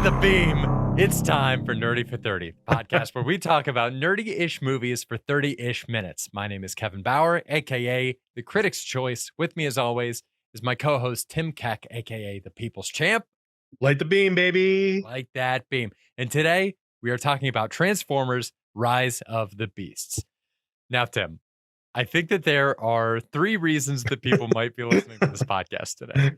the beam. It's time for Nerdy for 30, podcast where we talk about nerdy-ish movies for 30-ish minutes. My name is Kevin Bauer, aka the Critic's Choice. With me, as always, is my co-host Tim Keck, aka the People's Champ. Light the beam, baby. Like that beam. And today, we are talking about Transformers: Rise of the Beasts. Now, Tim, I think that there are three reasons that people might be listening to this podcast today.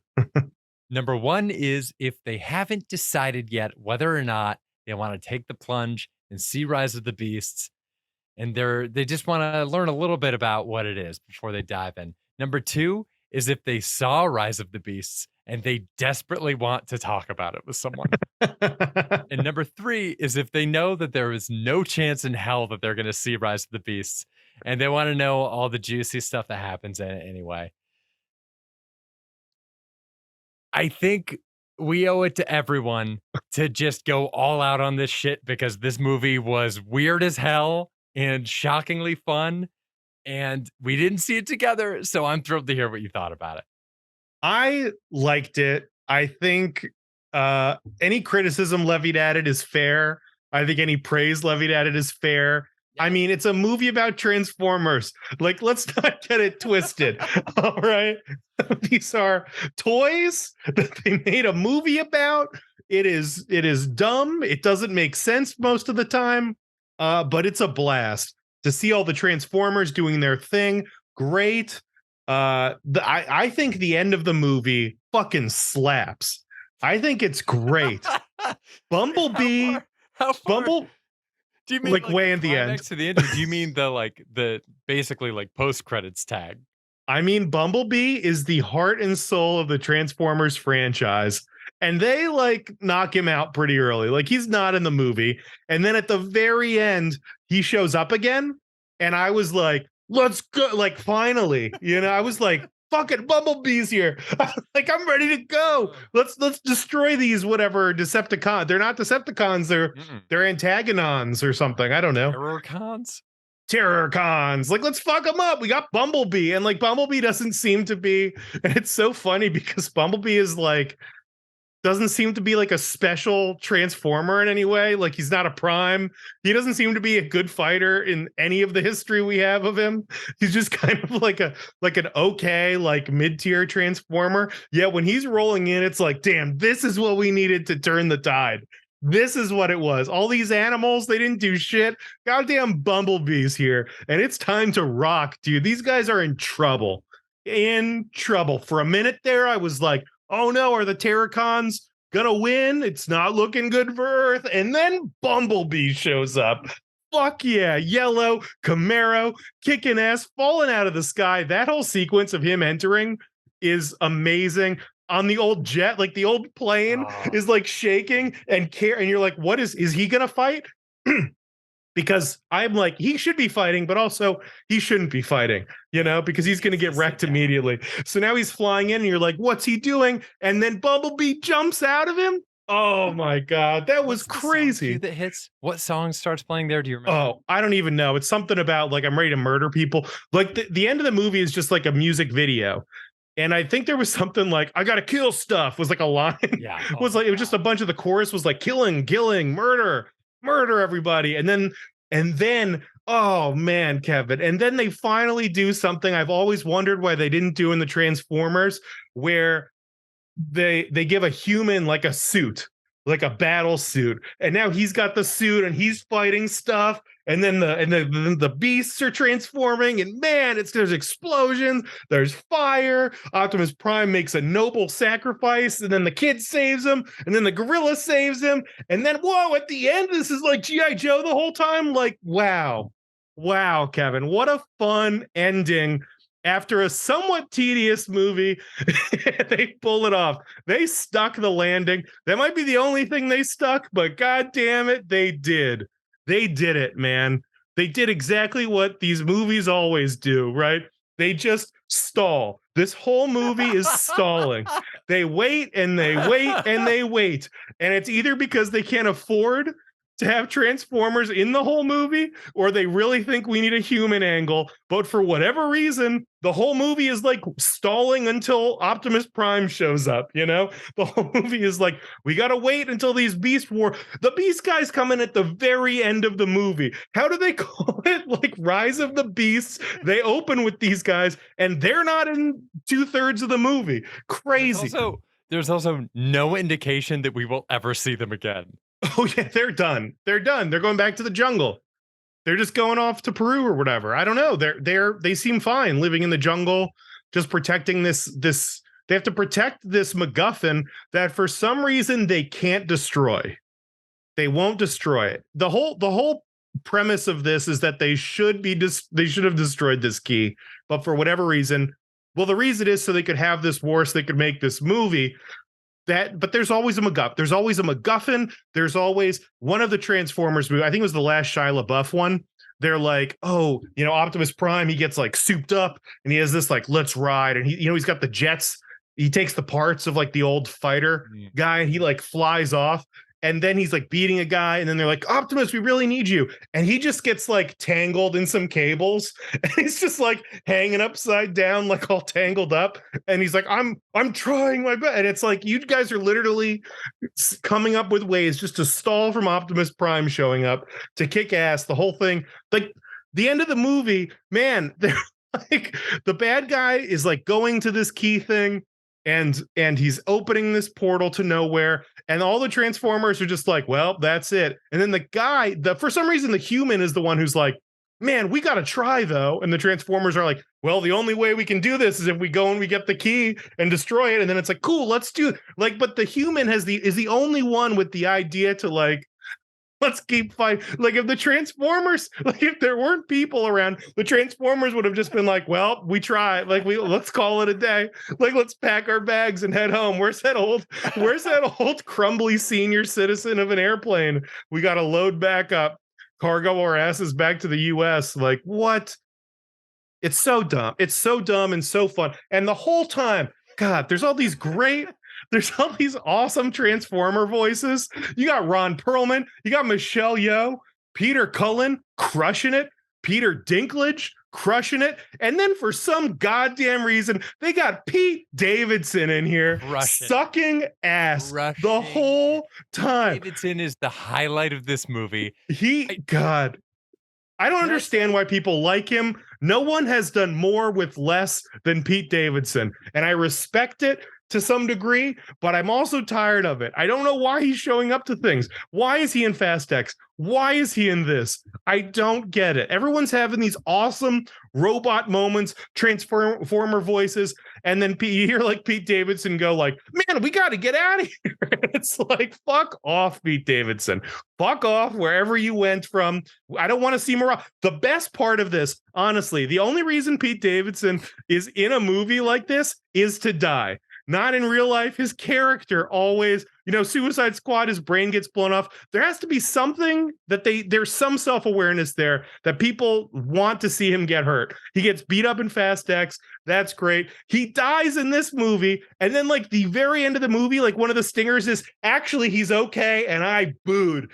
Number one is if they haven't decided yet whether or not they want to take the plunge and see Rise of the Beasts, and they just want to learn a little bit about what it is before they dive in. Number two is if they saw Rise of the Beasts and they desperately want to talk about it with someone. And number three is if they know that there is no chance in hell that they're going to see Rise of the Beasts, and they want to know all the juicy stuff that happens in it anyway. I think we owe it to everyone to just go all out on this shit because this movie was weird as hell and shockingly fun, and we didn't see it together, so I'm thrilled to hear what you thought about it. I liked it. I think any criticism levied at it is fair. I think any praise levied at it is fair. I mean, it's a movie about Transformers. Like, let's not get it twisted. All right. These are toys that they made a movie about. It is dumb. It doesn't make sense most of the time. But it's a blast to see all the Transformers doing their thing. Great. I think the end of the movie fucking slaps. I think it's great. Bumblebee. How far? Bumble. Do you mean like way in the end? Next to the end, or do you mean the basically like post credits tag? I mean, Bumblebee is the heart and soul of the Transformers franchise, and they like knock him out pretty early. Like, he's not in the movie, and then at the very end, he shows up again, and I was like, "Let's go!" Like, finally, I was like, "Fucking Bumblebee's here!" Like, I'm ready to go. Let's destroy these whatever Decepticons. They're not Decepticons. They're Antagonons or something. I don't know. Terrorcons. Like, let's fuck them up. We got Bumblebee, and like Bumblebee doesn't seem to be. And it's so funny because Bumblebee is like doesn't seem to be like a special transformer in any way. Like, he's not a prime. He doesn't seem to be a good fighter in any of the history we have of him. He's just kind of like an okay, like mid-tier transformer. Yeah, when he's rolling in, it's like, damn, this is what we needed to turn the tide. This is what it was. All these animals, they didn't do shit. Goddamn Bumblebee's here. And it's time to rock, dude. These guys are in trouble. In trouble. For a minute there, I was like, oh no, are the Terracons gonna win? It's not looking good for Earth. And then Bumblebee shows up. Fuck yeah, yellow, Camaro, kicking ass, falling out of the sky. That whole sequence of him entering is amazing. On the old jet, like the old plane is like shaking and you're like, what is he gonna fight? Because I'm like, he should be fighting, but also he shouldn't be fighting, because he's going to get wrecked immediately. So now he's flying in and you're like, what's he doing? And then Bumblebee jumps out of him. Oh my God. That was crazy. That hits. What song starts playing there? Do you remember? Oh, I don't even know. It's something about like, I'm ready to murder people. Like the end of the movie is just like a music video. And I think there was something like, I gotta kill stuff was like a line. Yeah. It was just a bunch of the chorus was like killing, murder everybody. And then, oh man, Kevin. And then they finally do something I've always wondered why they didn't do in the Transformers, where they give a human like a suit, like a battle suit. And now he's got the suit and he's fighting stuff. And then the beasts are transforming, and man, there's explosions, there's fire. Optimus Prime makes a noble sacrifice, and then the kid saves him, and then the gorilla saves him, and then whoa, at the end, this is like G.I. Joe the whole time. Like, wow, Kevin, what a fun ending. After a somewhat tedious movie, they pull it off. They stuck the landing. That might be the only thing they stuck, but god damn it, they did. They did it, man. They did exactly what these movies always do, right? They just stall. This whole movie is stalling. They wait and they wait and they wait. And it's either because they can't afford to have Transformers in the whole movie, or they really think we need a human angle. But for whatever reason, the whole movie is like stalling until Optimus Prime shows up. The whole movie is like, we got to wait until these the Beast guys come in at the very end of the movie. How do they call it? Like Rise of the Beasts. They open with these guys and they're not in 2/3 of the movie. Crazy. There's also no indication that we will ever see them again. Oh yeah, they're done. They're done. They're going back to the jungle. They're just going off to Peru or whatever. I don't know. They seem fine living in the jungle, just protecting this. They have to protect this MacGuffin that for some reason they can't destroy. They won't destroy it. The whole premise of this is that they should have destroyed this key, but for whatever reason, well, the reason is so they could have this war, so they could make this movie. But there's always a MacGuffin. There's always a MacGuffin. There's always one of the Transformers movie. I think it was the last Shia LaBeouf one. They're like, oh, Optimus Prime, he gets like souped up and he has this like, let's ride. And he's got the jets. He takes the parts of like the old fighter guy and he like flies off. And then he's like beating a guy. And then they're like, Optimus, we really need you. And he just gets like tangled in some cables. And he's just like hanging upside down, like all tangled up. And he's like, I'm trying my best. And it's like, you guys are literally coming up with ways just to stall from Optimus Prime showing up to kick ass. The whole thing, like the end of the movie, man, they're like, the bad guy is like going to this key thing. And he's opening this portal to nowhere, and all the Transformers are just like, well, that's it. And then for some reason, the human is the one who's like, man, we got to try though. And the Transformers are like, well, the only way we can do this is if we go and we get the key and destroy it. And then it's like, cool, let's do it. Like, but the human is the only one with the idea to like, let's keep fighting. Like if the Transformers, like if there weren't people around, the Transformers would have just been like, well, we tried. Like let's call it a day. Like let's pack our bags and head home. Where's that old crumbly senior citizen of an airplane? We got to load back up, cargo our asses back to the US. Like what? It's so dumb. It's so dumb and so fun. And the whole time, God, there's all these awesome Transformer voices. You got Ron Perlman, you got Michelle Yeoh, Peter Cullen crushing it, Peter Dinklage crushing it, and then for some goddamn reason, they got Pete Davidson in here sucking ass the whole time. Davidson is the highlight of this movie. God. I don't understand why people like him. No one has done more with less than Pete Davidson, and I respect it to some degree, but I'm also tired of it. I don't know why he's showing up to things. Why is he in Fast X? Why is he in this? I don't get it. Everyone's having these awesome robot moments, Transformer voices, and then you hear like Pete Davidson go like, man, we got to get out of here. It's like, fuck off, Pete Davidson. Fuck off wherever you went from. I don't want to see more. The best part of this, honestly, the only reason Pete Davidson is in a movie like this is to die. Not in real life. His character always, Suicide Squad, his brain gets blown off. There has to be something that there's some self-awareness there that people want to see him get hurt. He gets beat up in Fast X. That's great. He dies in this movie. And then like the very end of the movie, like one of the stingers is actually he's okay. And I booed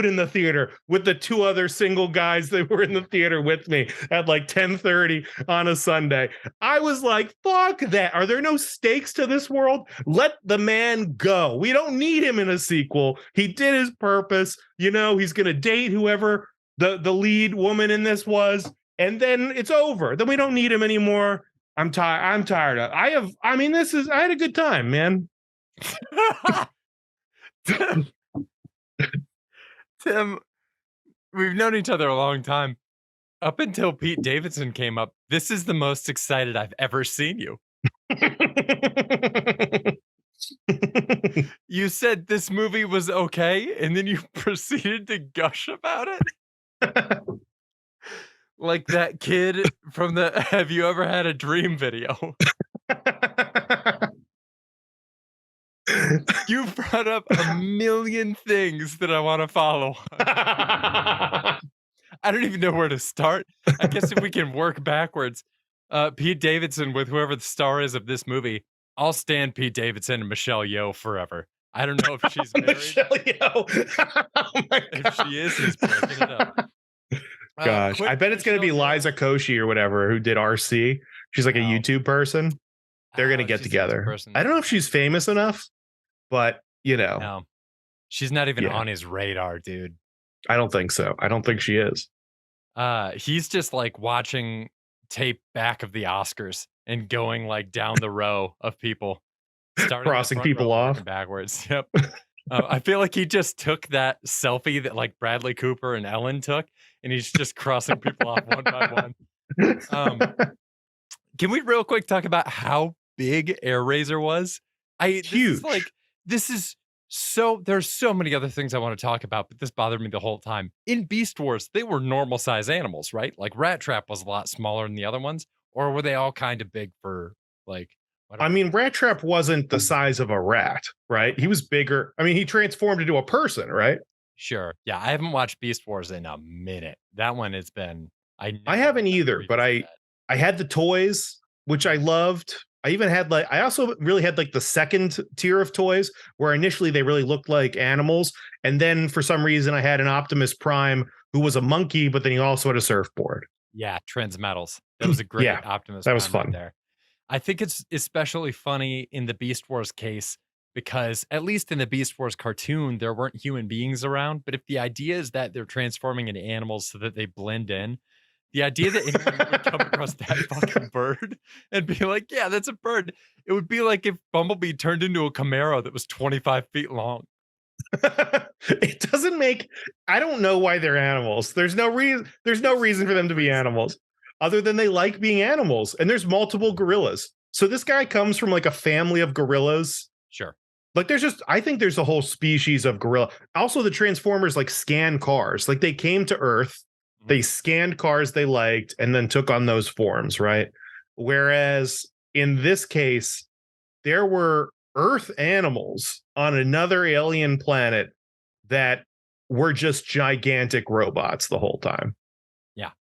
in the theater with the two other single guys that were in the theater with me at like 10:30 on a Sunday. I was like, fuck that. Are there no stakes to this world? Let the man go. We don't need him in a sequel. He did his purpose. He's going to date whoever the lead woman in this was. And then it's over. Then we don't need him anymore. I'm tired of. I had a good time, man. Tim, we've known each other a long time. Up until Pete Davidson came up, this is the most excited I've ever seen you. You said this movie was okay, and then you proceeded to gush about it. Like that kid from the Have You Ever Had a Dream video. You brought up a million things that I want to follow on. I don't even know where to start. I guess if we can work backwards. Pete Davidson with whoever the star is of this movie. I'll stand Pete Davidson and Michelle Yeoh forever. I don't know if she's married. Michelle Yeoh. Oh my If god. she is, he's breaking it up. Gosh, I Quick bet it's gonna Michelle be Yeoh. Liza Koshy or whatever who did RC. She's like a Oh, YouTube person. They're gonna oh, get she's a YouTube together. person. I don't know if she's famous enough, but No, she's not even yeah, on his radar, dude. I don't think so. I don't think she is. He's just like watching tape back of the Oscars and going like down the row of people, starting in the Crossing front row people and off. working backwards. Yep. I feel like he just took that selfie that like Bradley Cooper and Ellen took, and he's just crossing people off one by one. Um, can we real quick talk about how big Air Razor was? This is Huge. like this is so there's so many other things I want to talk about, but this bothered me the whole time. In Beast Wars, they were normal size animals, right? Like Rat Trap was a lot smaller than the other ones, or were they all kind of big for like I whatever? mean, Rat Trap wasn't the size of a rat, right? He Okay. was bigger. I mean, he transformed into a person, right? Sure. Yeah, I haven't watched Beast Wars in a minute. That one has been I I never haven't went back to either, but revisit that. I had the toys, which I Mhm. loved. I even had like I also really had like the second tier of toys where initially they really looked like animals, and then for some reason I had an Optimus Prime who was a monkey, but then he also had a surfboard. Yeah, Transmetals. That was a Yeah, great Optimus that was Prime right fun. there. I think it's especially funny in the Beast Wars case because at least in the Beast Wars cartoon, there weren't human beings around. But if the idea is that they're transforming into animals so that they blend in, the idea that anyone would come across that fucking bird and be like, yeah, that's a bird. It would be like if Bumblebee turned into a Camaro that was 25 feet long. It doesn't make I don't know why they're animals. There's no There's reason for them no to be reason. animals other than they like being animals. And there's multiple gorillas. So this guy comes from like a family of gorillas. Sure. Like there's just I think there's a whole species of gorilla. Also the Transformers like scan cars. Like they came to Earth, Mhm. they scanned cars they liked and then took on those forms, right? Whereas in this case there were Earth animals on another alien planet that were just gigantic robots the whole time. Yeah.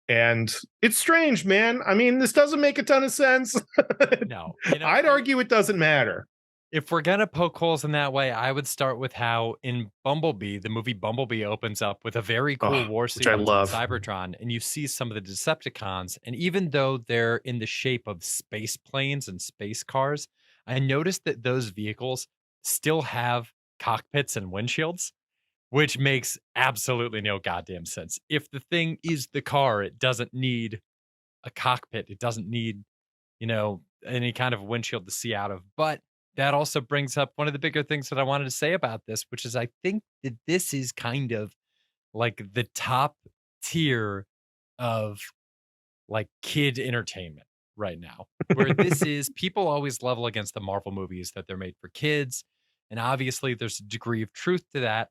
And it's strange, man. I mean, this doesn't make a ton of sense. No. I'd argue it doesn't matter. If we're gonna poke holes in that way, I would start with how in Bumblebee, the movie Bumblebee opens up with a very cool Oh, war which I sequence on love. Cybertron, and you see some of the Decepticons, and even though they're in the shape of space planes and space cars, I noticed that those vehicles still have cockpits and windshields, which makes absolutely no goddamn sense. If the thing is the car, it doesn't need a cockpit. It doesn't need any kind of windshield to see out of. But that also brings up one of the bigger things that I wanted to say about this, which is I think that this is kind of like the top tier of like kid entertainment right now, where this is people always level against the Marvel movies that they're made for kids. And obviously, there's a degree of truth to that.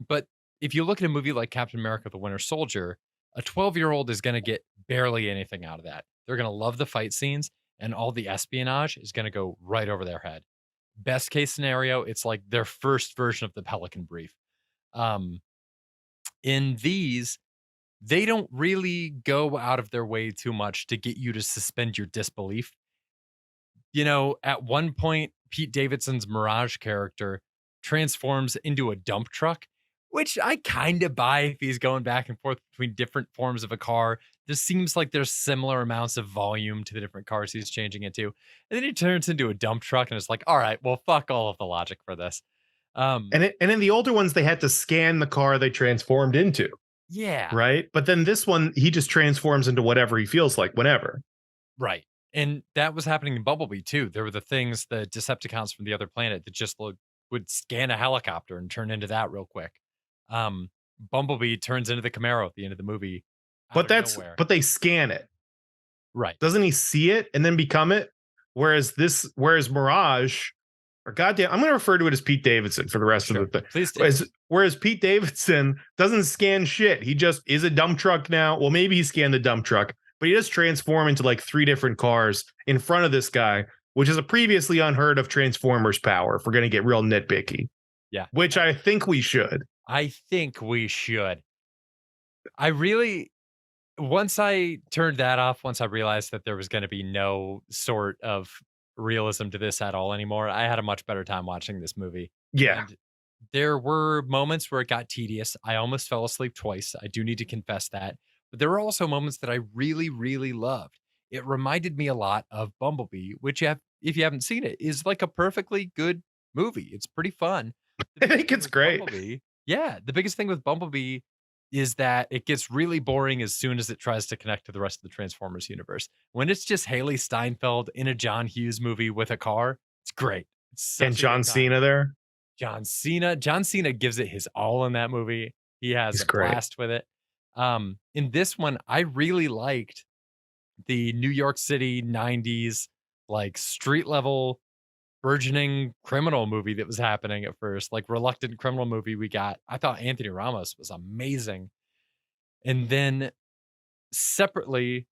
But if you look at a movie like Captain America: The Winter Soldier, a 12-year-old is going to get barely anything out of that. They're going to love the fight scenes, and all the espionage is going to go right over their head. Best case scenario, it's like their first version of the Pelican Brief. Um, in these, they don't really go out of their way too much to get you to suspend your disbelief. At one point, Pete Davidson's Mirage character transforms into a dump truck, which I kind of buy if he's going back and forth between different forms of a car. This seems like there's similar amounts of volume to the different cars he's changing into. And then he turns into a dump truck and it's like, all right, well, fuck all of the logic for this. Um, And in the older ones, they had to scan the car they transformed into, yeah, right? But then this one, he just transforms into whatever he feels like whenever. right. And that was happening in Bumblebee too. There were the things, the Decepticons from the other planet that just would scan a helicopter and turn into that real quick. Bumblebee turns into the Camaro at the end of the movie out of nowhere. But they scan it. Right. Doesn't he see it and then become it? Whereas Mirage, or goddamn, I'm going to refer to it as Pete Davidson for the rest of the Sure. thing. Please do. Whereas Pete Davidson doesn't scan shit. He just is a dump truck now. Well, maybe he scanned the dump truck, but he does transform into like 3 different cars in front of this guy, which is a previously unheard of Transformers power. If we're going to get real nitpicky, Yeah. which I think we should. I think we should. I really once I turned that off, once I realized that there was going to be no sort of realism to this at all anymore. I had a much better time watching this movie. Yeah. And there were moments where it got tedious. I almost fell asleep twice. I do need to confess that. But there were also moments that I really, really loved. It reminded me a lot of Bumblebee, which if you haven't seen it, is like a perfectly good movie. It's pretty fun. The I biggest think thing it's with great. Bumblebee, yeah, the biggest thing with Bumblebee is that it gets really boring as soon as it tries to connect to the rest of the Transformers universe. When it's just Haley Steinfeld in a John Hughes movie with a car, it's great. It's And such a John good time. Cena there. John Cena gives it his all in that movie. He has He's a great. blast with it. In this one, I really liked the New York City 90s, like street level burgeoning criminal movie that was happening at first, like reluctant criminal movie we got. I thought Anthony Ramos was amazing. And then separately,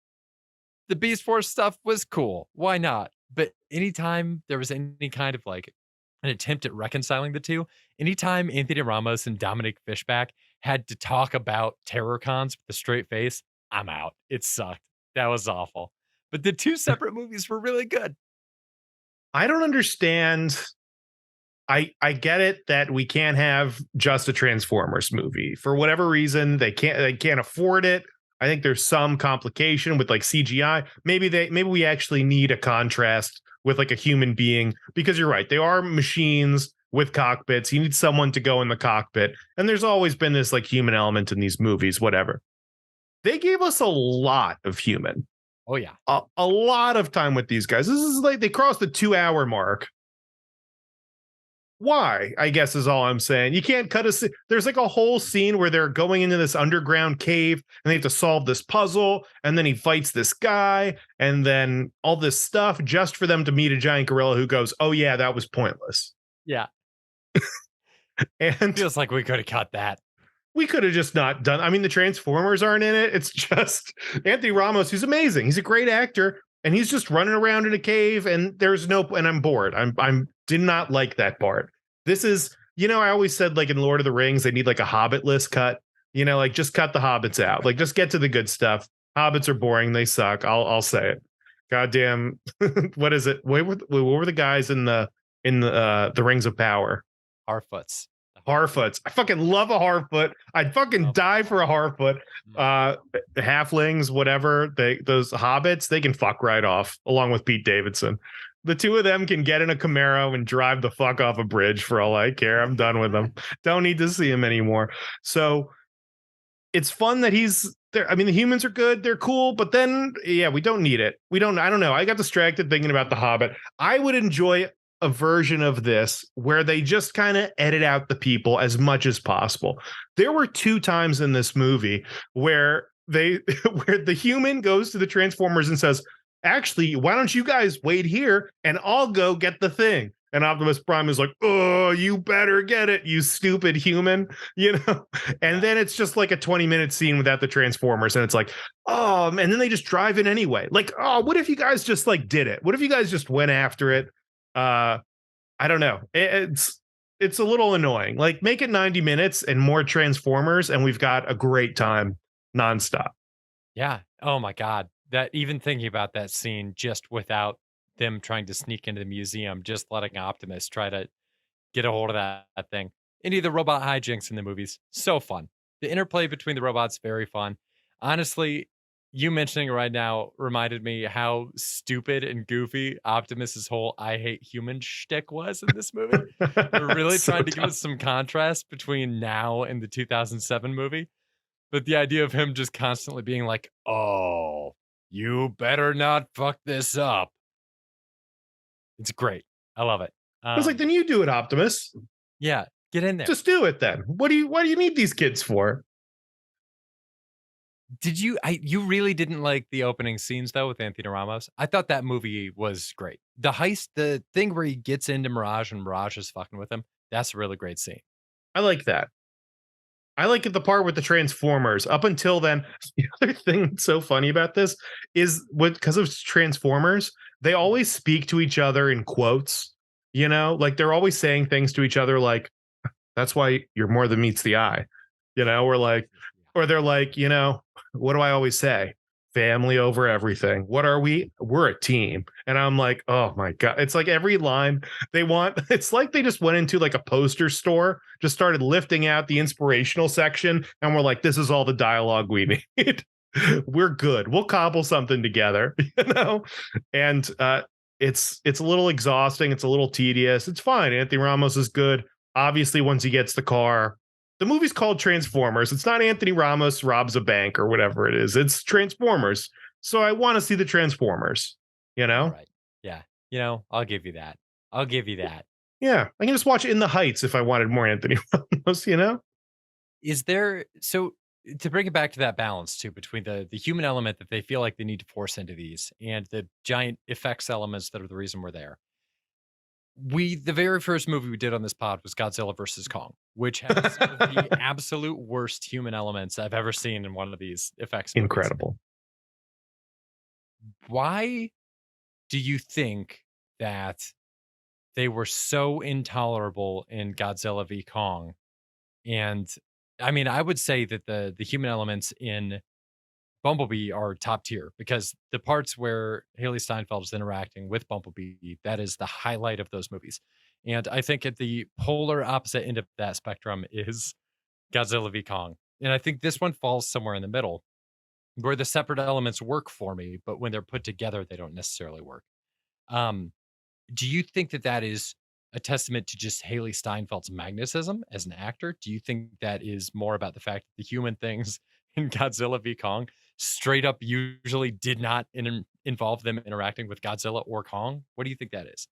the Beast Force stuff was cool. Why not? But anytime there was any kind of like an attempt at reconciling the two, anytime Anthony Ramos and Dominic Fishback had to talk about terror cons with a straight face, I'm out. It sucked. That was awful. But the two separate movies were really good. I don't understand. I get it that we can't have just a Transformers movie. For whatever reason, they can't afford it. I think there's some complication with like CGI. Maybe we actually need a contrast with like a human being, because you're right. They are machines with cockpits. You need someone to go in the cockpit. And there's always been this like human element in these movies, whatever. They gave us a lot of human. Oh yeah. A lot of time with these guys. This is like they crossed the 2 hour mark. Why? I guess is all I'm saying. You can't cut a. There's like a whole scene where they're going into this underground cave and they have to solve this puzzle, and then he fights this guy, and then all this stuff just for them to meet a giant gorilla who goes, "Oh yeah, that was pointless." Yeah. And Feels like we could have cut that. we could have just not done. I mean, the Transformers aren't in it. It's just Anthony Ramos, who's amazing. He's a great actor, and he's just running around in a cave. And there's no. And I'm bored. I'm did not like that part. This is, I always said like in Lord of the Rings, they need like a Hobbit list cut. Like just cut the Hobbits out. Like just get to the good stuff. Hobbits are boring. They suck. I'll say it. Goddamn. What is it? What were the guys in the Rings of Power? Harfoots. Harfoots. I fucking love a Harfoot. I'd fucking die for a Harfoot. Halflings, whatever. Those hobbits, they can fuck right off, along with Pete Davidson. The two of them can get in a Camaro and drive the fuck off a bridge for all I care. I'm done with them. Don't need to see him anymore. So it's fun that he's there. I mean, the humans are good. They're cool. But then, yeah, we don't need it. I don't know. I got distracted thinking about the Hobbit. I would enjoy a version of this where they just kind of edit out the people as much as possible. There were 2 times in this movie where where the human goes to the Transformers and says, "Actually, why don't you guys wait here and I'll go get the thing?" And Optimus Prime is like, "Oh, you better get it, you stupid human," And then it's just like a 20-minute scene without the Transformers, and it's like, oh, and then they just drive in anyway. Like, oh, what if you guys just like did it? What if you guys just went after it? I don't know. It's a little annoying. Like, make it 90 minutes and more Transformers, and we've got a great time nonstop. Yeah. Oh my God. That even thinking about that scene just without them trying to sneak into the museum, just letting Optimus try to get a hold of that thing. Any of the robot hijinks in the movies, so fun. The interplay between the robots, very fun. Honestly, you mentioning it right now reminded me how stupid and goofy Optimus's whole "I hate human" shtick was in this movie. They're really So trying to give us some contrast between now and the 2007 movie. But the idea of him just constantly being like, "Oh, you better not fuck this up." It's great. I love it. I was like, then you do it, Optimus. Yeah, get in there. Just do it then. Why do you need these kids for? Did you really didn't like the opening scenes though with Anthony Ramos? I thought that movie was great. The heist, the thing where he gets into Mirage and Mirage is fucking with him. That's a really great scene. I like that. I like the part with the Transformers. Up until then, the other thing that's so funny about this is because of Transformers, they always speak to each other in quotes. Like they're always saying things to each other like, "That's why you're more than meets the eye," or they're like, what do I always say? family over everything. What are we? We're a team. And I'm like, oh my God. It's like every line they want, it's like they just went into like a poster store, just started lifting out the inspirational section, and we're like, this is all the dialogue we need. We're good. We'll cobble something together, you know? And it's a little exhausting, it's a little tedious. It's fine. Anthony Ramos is good. Obviously, once he gets the car, the movie's called Transformers. It's not Anthony Ramos robs a bank or whatever it is. It's Transformers. So I want to see the Transformers, you All know? right. Yeah. You know, I'll give you that. I'll give you that. Yeah. I can just watch In the Heights if I wanted more Anthony Ramos, you know? Is there so to bring it back to that balance too between the human element that they feel like they need to force into these and the giant effects elements that are the reason we're there. The very first movie we did on this pod was Godzilla versus Kong, which has some of the absolute worst human elements I've ever seen in one of these effects movies. Incredible. Why do you think that they were so intolerable in Godzilla v Kong? And I mean, I would say that the human elements in Bumblebee are top tier because the parts where Haley Steinfeld is interacting with Bumblebee, that is the highlight of those movies. And I think at the polar opposite end of that spectrum is Godzilla v Kong. And I think this one falls somewhere in the middle where the separate elements work for me, but when they're put together, they don't necessarily work. Um, do you think that that is a testament to just Haley Steinfeld's magnetism as an actor? Do you think that is more about the fact that the human things in Godzilla v Kong straight up usually did not involve them interacting with Godzilla or Kong? What do you think that is?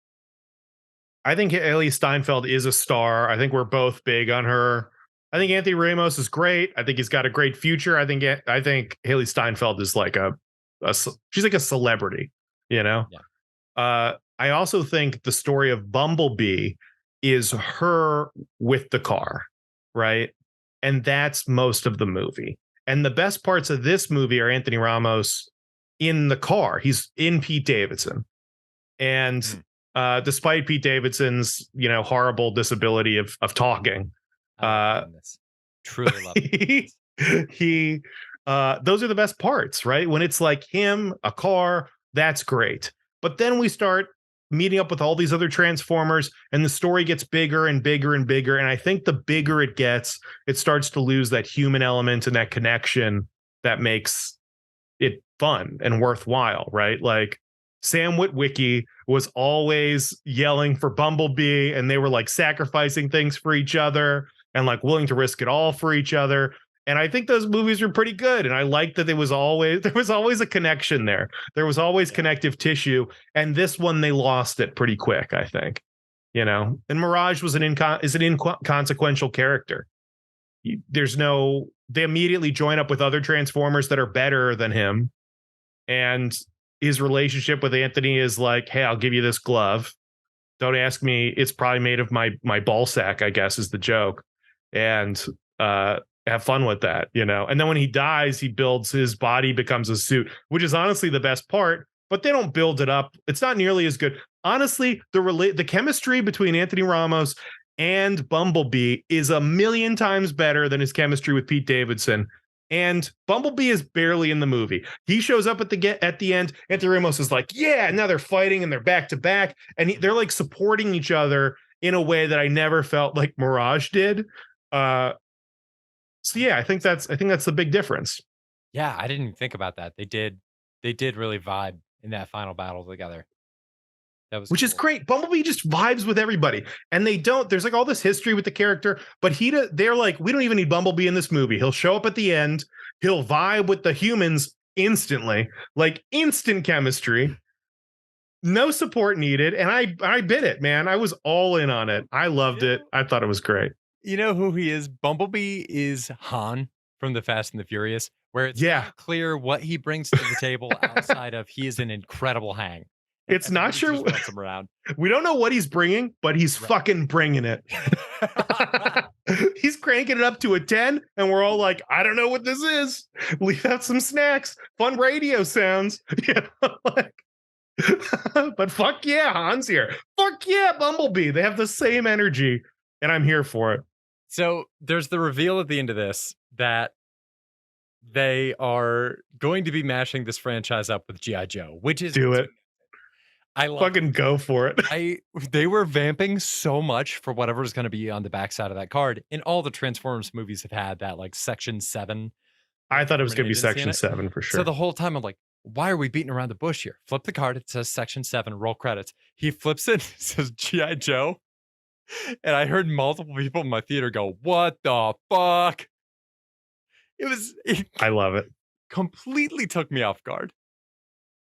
I think Haley Steinfeld is a star. I think we're both big on her. I think Anthony Ramos is great. I think he's got a great future. I think Haley Steinfeld is like she's like a celebrity, you know? Yeah. I also think the story of Bumblebee is her with the car, right? And that's most of the movie. And the best parts of this movie are Anthony Ramos in the car. He's in Pete Davidson. And despite Pete Davidson's, horrible disability of talking, I love this. Truly love it. he those are the best parts, right? When it's like him, a car, that's great. But then we start meeting up with all these other Transformers, and the story gets bigger and bigger and bigger. And I think the bigger it gets, it starts to lose that human element and that connection that makes it fun and worthwhile, right? Like Sam Witwicky was always yelling for Bumblebee, and they were like sacrificing things for each other and like willing to risk it all for each other. And I think those movies were pretty good. And I like that there was always a connection there. There was always connective tissue. And this one, they lost it pretty quick, I think. And Mirage was an inconsequential character. They immediately join up with other Transformers that are better than him. And his relationship with Anthony is like, hey, I'll give you this glove. Don't ask me. It's probably made of my ball sack, I guess, is the joke. And have fun with that, And then when he dies, his body becomes a suit, which is honestly the best part. But they don't build it up. It's not nearly as good. Honestly, the chemistry between Anthony Ramos and Bumblebee is a million times better than his chemistry with Pete Davidson. And Bumblebee is barely in the movie. He shows up at the end. Anthony Ramos is like, yeah, now they're fighting and they're back to back, and they're like supporting each other in a way that I never felt like Mirage did. So yeah, I think that's the big difference. Yeah, I didn't even think about that. They did really vibe in that final battle together. Which is great. Bumblebee just vibes with everybody, and there's like all this history with the character, but they're like, we don't even need Bumblebee in this movie. He'll show up at the end. He'll vibe with the humans instantly, like instant chemistry, no support needed. And I bit it, man. I was all in on it. I loved it. I thought it was great. You know who he is? Bumblebee is Han from the Fast and the Furious, where it's not clear what he brings to the table outside of he is an incredible hang. It's not sure. Him around. We don't know what he's bringing, but he's fucking bringing it. He's cranking it up to a 10, and we're all like, I don't know what this is. Leave out some snacks, fun radio sounds. But fuck yeah, Han's here. Fuck yeah, Bumblebee. They have the same energy, and I'm here for it. So there's the reveal at the end of this that they are going to be mashing this franchise up with G.I. Joe, which is Do it. I love it. Fucking go for it. I They were vamping so much for whatever's going to be on the backside of that card. And all the Transformers movies have had that like Section 7 I thought it was government going to be agency in Section it. 7 for So sure. the whole time I'm like, why are we beating around the bush here? Flip the card, it says Section 7, roll credits. He flips it, it says G.I. Joe. And I heard multiple people in my theater go, what the fuck? It I love it. completely took me off guard.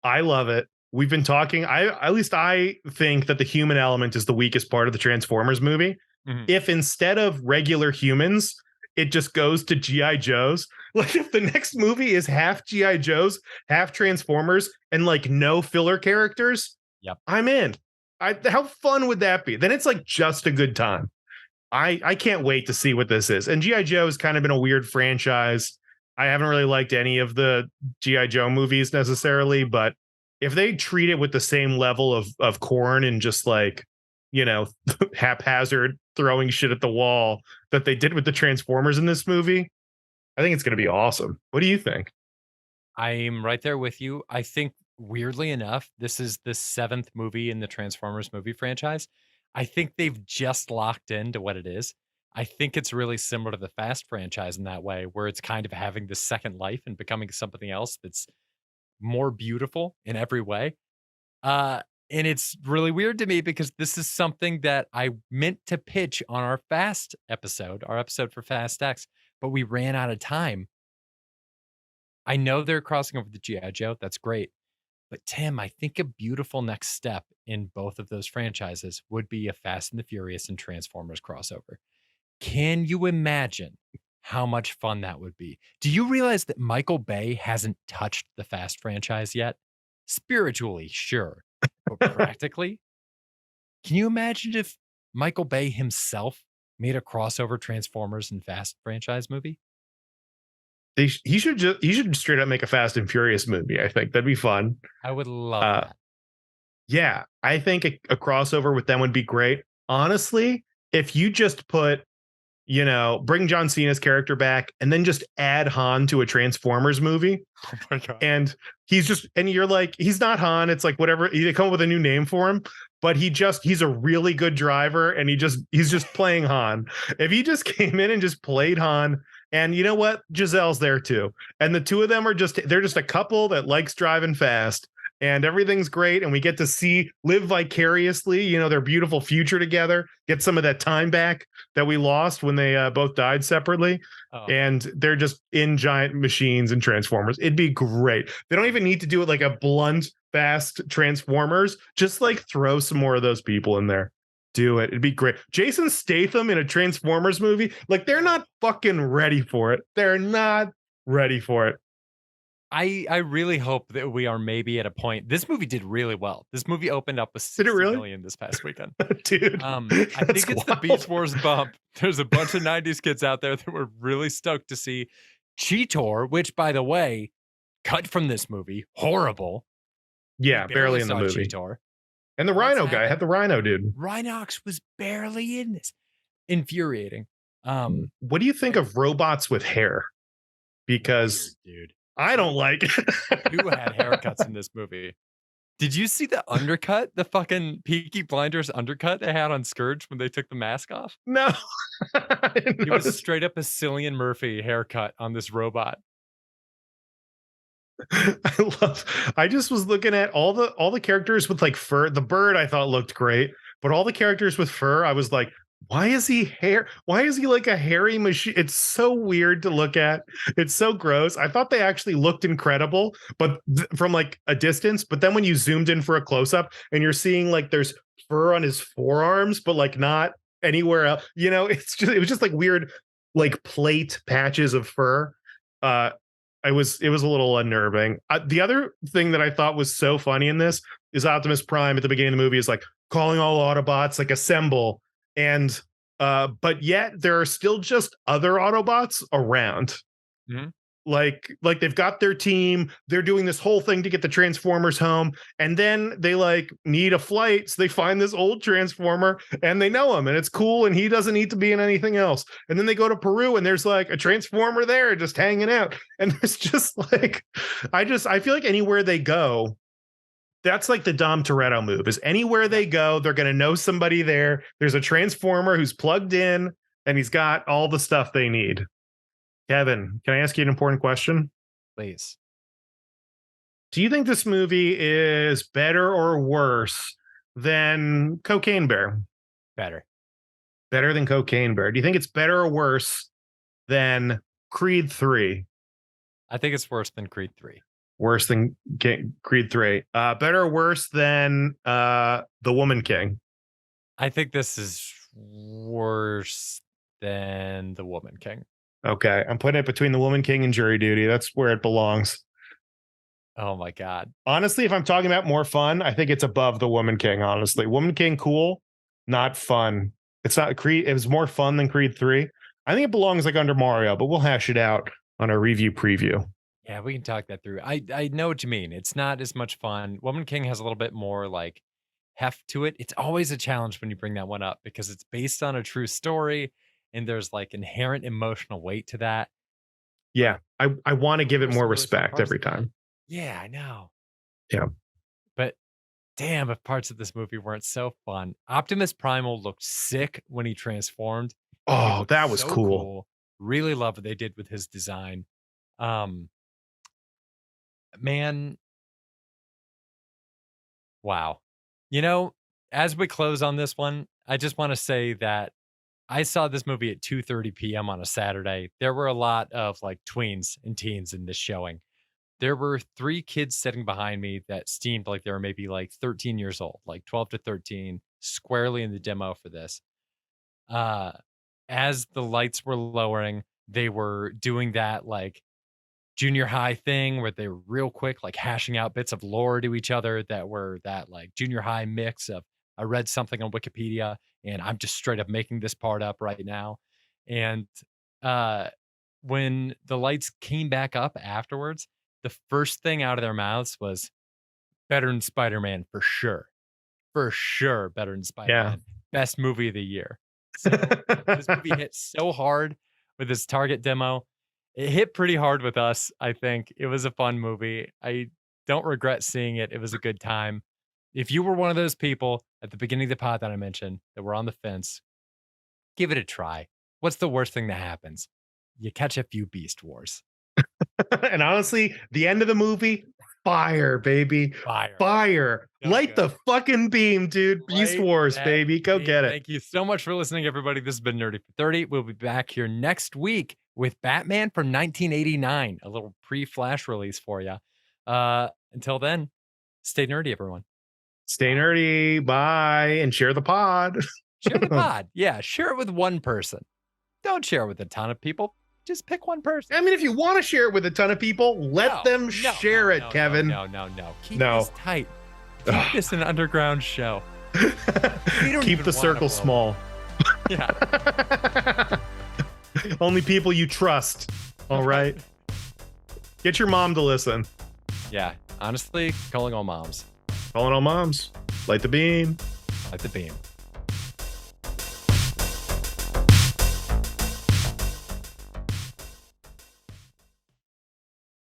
I love it. We've been talking. At least I think that the human element is the weakest part of the Transformers movie. Mhm. If instead of regular humans, it just goes to GI Joes. Like if the next movie is half GI Joes, half Transformers, and like no filler characters, Yep. I'm in. How fun would that be? Then it's like just a good time. I can't wait to see what this is. And GI Joe has kind of been a weird franchise. I haven't really liked any of the GI Joe movies necessarily, but if they treat it with the same level of corn and just like, you know, haphazard throwing shit at the wall that they did with the Transformers in this movie, I think it's going to be awesome. What do you think? I'm right there with you. I think weirdly enough, this is the 7th movie in the Transformers movie franchise. I think they've just locked into what it is. I think it's really similar to the Fast franchise in that way, where it's kind of having this second life and becoming something else that's more beautiful in every way. Uh, and it's really weird to me because this is something that I meant to pitch on our Fast episode, our episode for Fast X, but we ran out of time. I know they're crossing over the G.I. Joe. That's great. But Tim, I think a beautiful next step in both of those franchises would be a Fast and the Furious and Transformers crossover. Can you imagine how much fun that would be? Do you realize that Michael Bay hasn't touched the Fast franchise yet? Spiritually, sure, but practically, can you imagine if Michael Bay himself made a crossover Transformers and Fast franchise movie? He should straight up make a Fast and Furious movie. I think that'd be fun. I would love Uh, that. yeah, I think a crossover with them would be great. Honestly, if you just put, you know, bring John Cena's character back and then just add Han to a Transformers movie, Oh my god. and and you're like, he's not Han. It's like whatever. They come up with a new name for him, but he's a really good driver, and he's just playing Han. If he just came in and just played Han, and you know what, Giselle's there too, and the two of them they're just a couple that likes driving fast, and everything's great, and we get to live vicariously, you know, their beautiful future together, get some of that time back that we lost when they both died separately. Oh, And they're just in giant machines and Transformers. It'd be great. They don't even need to do it like a blunt, fast Transformers. Just like throw some more of those people in there. Do it. It'd be great. Jason Statham in a Transformers movie. Like they're not fucking ready for it. They're not ready for it. I really hope that we are maybe at a point. This movie did really well. This movie opened up with Did it 60 really? million this past weekend. Dude. I That's think it's the wild. Beast Wars bump. There's a bunch of 90s kids out there that were really stoked to see Cheetor, which by the way, cut from this movie. Horrible. Yeah, We barely in the saw movie. Cheetor. And the What's Rhino guy happening? had the Rhino dude. Rhinox was barely in this. Infuriating. What do you think of robots with hair? Because Weird, dude. I don't like it. Who had haircuts in this movie? Did you see the undercut? The fucking Peaky Blinders undercut they had on Scourge when they took the mask off? No. I didn't It was notice. straight up a Cillian Murphy haircut on this robot. I just was looking at all the characters with like fur. The bird I thought looked great, but all the characters with fur, I was like, why is he hair? Why is he like a hairy machine? It's so weird to look at. It's so gross. I thought they actually looked incredible, but from like a distance. But then when you zoomed in for a close up and you're seeing like there's fur on his forearms, but like not anywhere else, you know, it was just like weird, like plate patches of fur. Uh, it was a little unnerving. The other thing that I thought was so funny in this is Optimus Prime at the beginning of the movie is like calling all Autobots like assemble, and but yet there are still just other Autobots around. Mhm. like they've got their team, they're doing this whole thing to get the Transformers home, and then they like need a flight, so they find this old Transformer and they know him and it's cool and he doesn't need to be in anything else. And then they go to Peru and there's like a Transformer there just hanging out, and it's just like I feel like anywhere they go, that's like the Dom Toretto move, is anywhere they go they're going to know somebody there. There's a Transformer who's plugged in and he's got all the stuff they need. Kevin, can I ask you an important question? Please. Do you think this movie is better or worse than Cocaine Bear? Better. Better than Cocaine Bear. Do you think it's better or worse than Creed 3? I think it's worse than Creed 3. Worse than Creed 3. Better or worse than The Woman King? I think this is worse than The Woman King. Okay, I'm putting it between The Woman King and Jury Duty. That's where it belongs. Oh my God. Honestly, if I'm talking about more fun, I think it's above The Woman King, honestly. Woman King, cool, not fun. It's not Creed. It was more fun than Creed 3. I think it belongs like under Mario, but we'll hash it out on a review preview. Yeah, we can talk that through. I know what you mean. It's not as much fun. Woman King has a little bit more like heft to it. It's always a challenge when you bring that one up because it's based on a true story and there's like inherent emotional weight to that. Yeah, I want to give it There's more some really fun respect parts every of that. time. Yeah, I know. Yeah. But damn, if parts of this movie weren't so fun. Optimus Primal looked sick when he transformed. He Oh, looked that was so cool. Really love what they did with his design. Man, wow. You know, as we close on this one, I just want to say that I saw this movie at 2:30 p.m. on a Saturday. There were a lot of like tweens and teens in this showing. There were 3 kids sitting behind me that seemed like they were maybe like 13 years old, like 12 to 13, squarely in the demo for this. Uh, as the lights were lowering, they were doing that like junior high thing where they were real quick, like hashing out bits of lore to each other that were that like junior high mix of I read something on Wikipedia and I'm just straight up making this part up right now. And uh, when the lights came back up afterwards, the first thing out of their mouths was better than Spider-Man for sure. For sure, better than Yeah. Spider-Man. Best movie of the year. So this movie hit so hard with this Target demo. It hit pretty hard with us, I think. It was a fun movie. I don't regret seeing it. It was a good time. If you were one of those people at the beginning of the pod that I mentioned that were on the fence, give it a try. What's the worst thing that happens? You catch a few Beast Wars. And honestly, the end of the movie, fire, baby. Fire. Fire. So Light good. the fucking beam, dude. Beast Light Wars, that baby. Go beam. get it. Thank you so much for listening, everybody. This has been Nerdy for 30. We'll be back here next week with Batman from 1989, a little pre-flash release for you. Until then, stay nerdy, everyone. Stay nerdy. Bye. And share the pod. Share the pod. Yeah, share it with one person. Don't share it with a ton of people. Just pick one person. I mean, if you want to share it with a ton of people, let them share it, Kevin. No. Keep this tight. Keep this an underground show. Keep the circle small. Yeah. Only people you trust. All right. Get your mom to listen. Yeah. Honestly, calling all moms. Calling all moms. Light the beam. Light the beam.